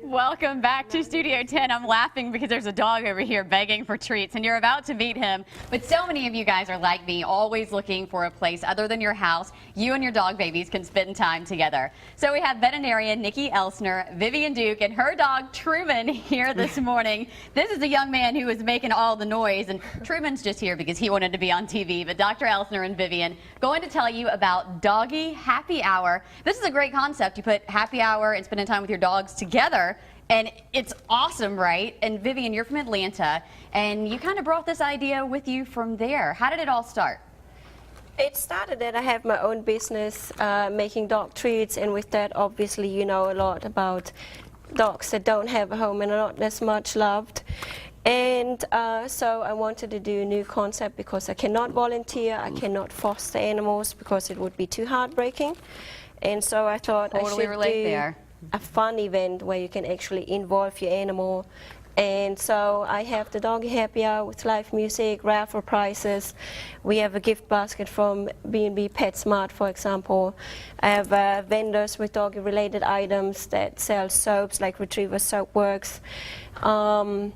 Welcome back to Studio 10. I'm laughing because there's a dog over here begging for treats, and you're about to meet him. But so many of you guys are like me, always looking for a place other than your house you and your dog babies can spend time together. So we have veterinarian Nikki Elsner, Vivian Duke, and her dog Truman here this morning. This is a young man who is making all the noise, and Truman's just here because he wanted to be on TV. But Dr. Elsner and Vivian going to tell you about Doggie Happy Hour. This is a great concept. You put happy hour and spending time with your dogs together. And it's awesome, right? And Vivian, you're from Atlanta, and you kind of brought this idea with you from there. How did it all start? It started that I have my own business making dog treats, and with that, obviously, you know a lot about dogs that don't have a home and are not as much loved. And so I wanted to do a new concept because I cannot volunteer, I cannot foster animals because it would be too heartbreaking. And so I thought I should do a fun event where you can actually involve your animal. And so I have the Doggie Happy Hour with live music, raffle prizes. We have a gift basket from B&B PetSmart, for example. I have vendors with doggy related items that sell soaps like Retriever Soap Works. Also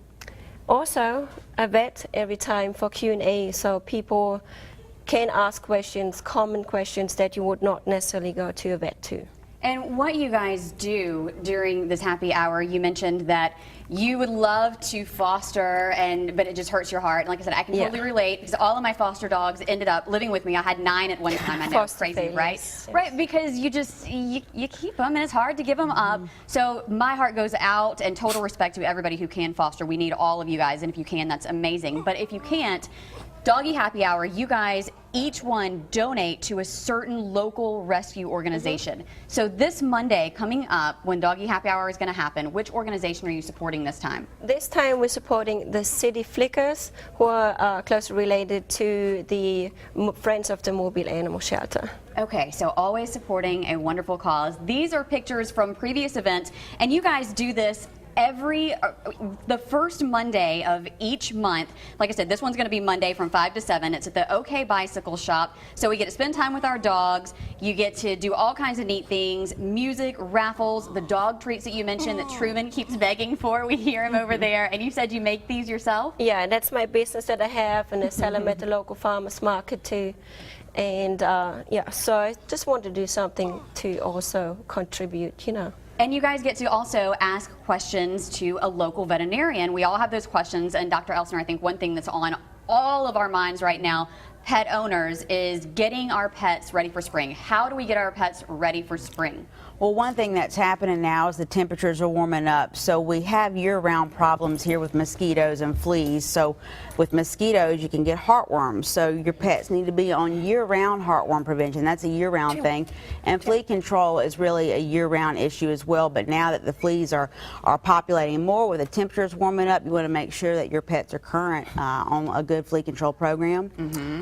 a vet every time for Q&A, so people can ask questions, common questions that you would not necessarily go to a vet to. And what you guys do during this happy hour, you mentioned that you would love to foster, but it just hurts your heart. And like I said, I can totally relate because all of my foster dogs ended up living with me. I had 9 at one time. I know, it's crazy, right? Yes. Right, because you keep them, and it's hard to give them up. So my heart goes out, and total respect to everybody who can foster. We need all of you guys, and if you can, that's amazing. But if you can't, Doggie Happy Hour, you guys each one donate to a certain local rescue organization. So this Monday coming up, when Doggie Happy Hour is going to happen, which organization are you supporting this time? This time we're supporting the City Flickers, who are closely related to the Friends of the Mobile Animal Shelter. Okay, so always supporting a wonderful cause. These are pictures from previous events, and you guys do this the first Monday of each month. Like I said, this one's going to be Monday from 5 to 7. It's at the OK Bicycle Shop. So we get to spend time with our dogs. You get to do all kinds of neat things, music, raffles, the dog treats that you mentioned that Truman keeps begging for. We hear him over there. And you said you make these yourself? Yeah, that's my business that I have, and I sell them at the local farmers market too. And yeah, so I just want to do something to also contribute, you know. And you guys get to also ask questions to a local veterinarian. We all have those questions, and Dr. Elsner, I think one thing that's on all of our minds right now, pet owners, is getting our pets ready for spring. How do we get our pets ready for spring? Well, one thing that's happening now is the temperatures are warming up, so we have year-round problems here with mosquitoes and fleas. So with mosquitoes, you can get heartworms, so your pets need to be on year-round heartworm prevention. That's a year-round thing. And flea control is really a year-round issue as well, but now that the fleas are populating more with the temperatures warming up, you want to make sure that your pets are current on a good flea control program.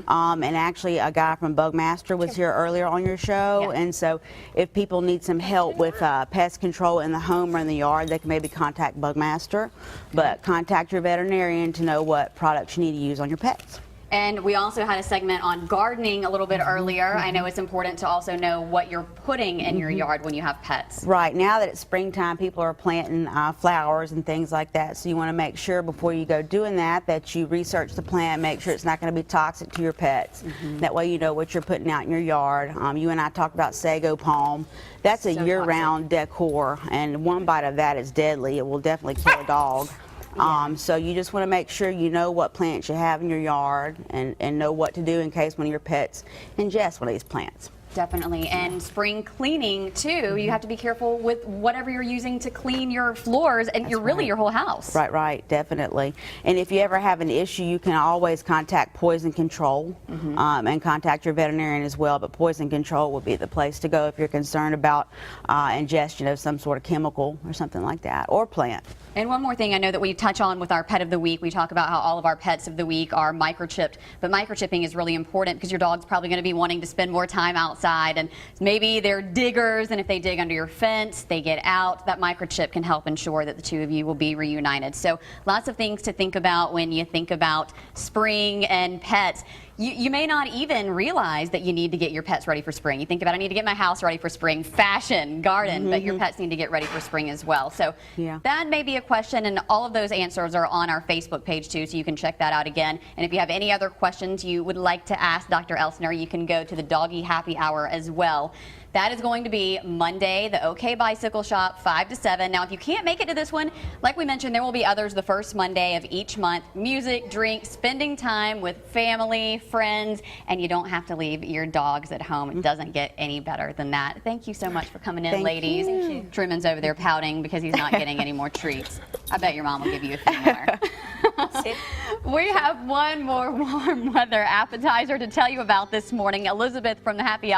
And actually, a guy from Bugmaster was here earlier on your show, and so if people need some help with pest control in the home or in the yard, they can maybe contact Bugmaster, but contact your veterinarian to know what products you need to use on your pets. And we also had a segment on gardening a little bit earlier. I know it's important to also know what you're putting in your yard when you have pets. Right. Now that it's springtime, people are planting flowers and things like that. So you want to make sure before you go doing that you research the plant, make sure it's not going to be toxic to your pets. That way you know what you're putting out in your yard. You and I talked about sago palm. That's a year-round decor, and one bite of that is deadly. It will definitely kill a dog. So you just want to make sure you know what plants you have in your yard and know what to do in case one of your pets ingests one of these plants. Definitely. And spring cleaning too, you have to be careful with whatever you're using to clean your floors and your whole house. Right, definitely. And if you ever have an issue, you can always contact poison control and contact your veterinarian as well, but poison control would be the place to go if you're concerned about ingestion of some sort of chemical or something like that, or plant. And one more thing I know that we touch on with our pet of the week, we talk about how all of our pets of the week are microchipped, but microchipping is really important because your dog's probably going to be wanting to spend more time outside, and maybe they're diggers, and if they dig under your fence, they get out. That microchip can help ensure that the two of you will be reunited. So lots of things to think about when you think about spring and pets. you may not even realize that you need to get your pets ready for spring. You think about, I need to get my house ready for spring, fashion, garden, but your pets need to get ready for spring as well. So that may be a question, and all of those answers are on our Facebook page too, so you can check that out again. And if you have any other questions you would like to ask Dr. Elsner, you can go to the Doggy Happy Hour as well. That is going to be Monday, the OK Bicycle Shop, 5 to 7. Now, if you can't make it to this one, like we mentioned, there will be others the first Monday of each month. Music, drinks, spending time with family, friends, and you don't have to leave your dogs at home. It doesn't get any better than that. Thank you so much for coming in, ladies. Thank you. Truman's over there pouting because he's not getting any more treats. I bet your mom will give you a few more. We have one more warm weather appetizer to tell you about this morning. Elizabeth from the Happy Hour